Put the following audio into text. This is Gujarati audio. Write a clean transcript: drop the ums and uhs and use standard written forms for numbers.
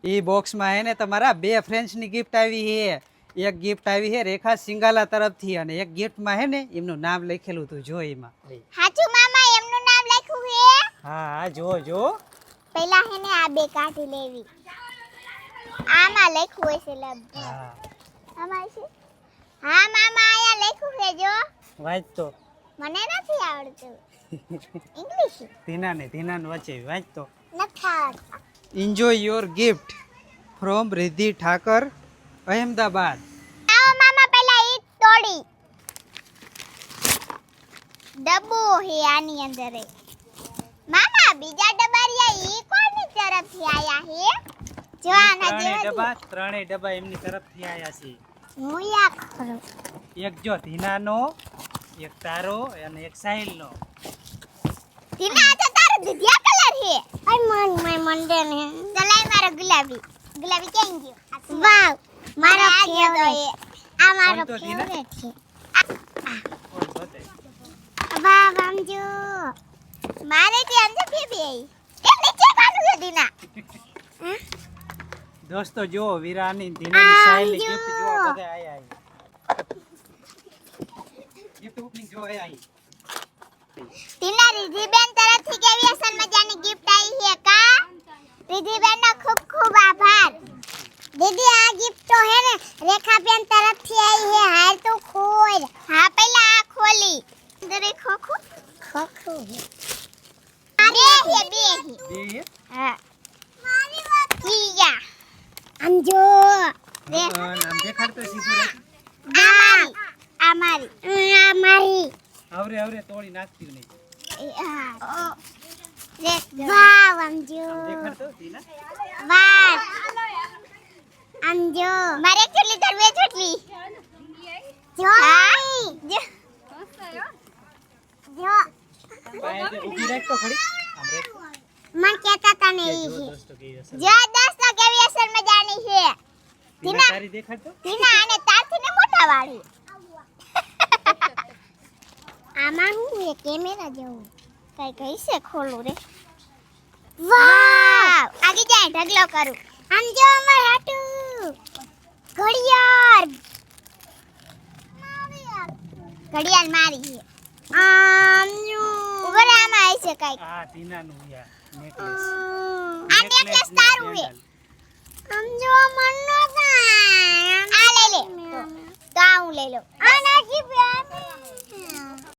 એ બોક્સમાં હે ને તમારા બે ફ્રેન્ડ્સની ગિફ્ટ આવી છે. એક ગિફ્ટ આવી છે રેખા સિંગાલા તરફથી અને એક ગિફ્ટમાં હે ને એમનું નામ લખેલું હતું જો એમાં. હાચું મામા એમનું નામ લખ્યું છે. હા જો જો પહેલા હે ને આ બે કાઢી લેવી. આમાં લખ્યું હશે લગભગ. હા આમાં છે. હા મામા આયા લખ્યું છે જો. વાંચ તો. મને નથી આવડતું. ઇંગ્લિશ. ધીનાને વચ્ચે વાંચ તો. નથી આવડતું. Enjoy your gift from Riddhi Thakar Ahmedabad. આવો મામા પહેલા ઈ તોડી. ડબ્બો હે આની અંદર હે. મામા બીજા ડબ્બા ઈ કોની તરફથી આયા હે? જો આના જેવા ત્રણેય ડબ્બા એમની તરફથી આયા છે. હું યા ખરો. એક જો ધીનાનો, એક તારો અને એક સાહિલનો. ધીના આ તો તારો દુધિયા કલર હે. આય મંડે ને. ચલાય મારો ગુલાબી. ગુલાબી કેમ ગયો? વાવ મારો ફેવરેટ. આ મારો ફેવરેટ છે. વાહ વામજો. મારે તે અંદર બેબી એ નીચે કાઢું છે ધીના. દોસ્તો જો વીરાની ધીનાની સાહિલની ગિફ્ટ જો બધા આયા ગિફ્ટ ઓપનિંગ જો આયા. ધીના રિધિબેન તરફથી કેવી અસલ મજાની ગિફ્ટ આવી છે કા? રિધિબેનનો ખૂબ ખૂબ આભાર. દીદી આ ગિફ્ટ તો હે ને રેખાબેન તરફથી આવી છે. હાલ તો ખોલ. હા પહેલા આ ખોલી. અંદર એક ખોખું બે હે. હા મારી વાત જીયા અંજો નામ દેખાડતો સીધું આ મારી આવરે તોડી નાખતી નહીં. વાહ અંજો દેખાડતો ધીના. વાહ અંજો મારે કેટલી ધરવે છોટલી જો જો પાયે ઊભી રાખ તો ખડી. આમ રાખ. મન કહેતા તા ને ઈ જો છે. દોસ્તો કેવી અસર. જો દોસ્તો કેવી અસર મજાની છે. ધીના તારી દેખાડતો. ધીના આને તારથી ને મોટા વાળી. આમાં હું એ કેમેરા જેવું કઈ કઈ છે ખોલું રે. વાહ આગી જાય ઢગલો કરું. આમ જો અમાર હાટુ ઘડિયાળ મારી છે. આમ જો ઉપર આમાં આવી છે કઈ. આ ધીનાનું યાર નેકલેસ. આ નેકલેસ તારું છે. આમ જો મનનો આ લઈ લે તો આ હું લઈ લઉં. આ નાખી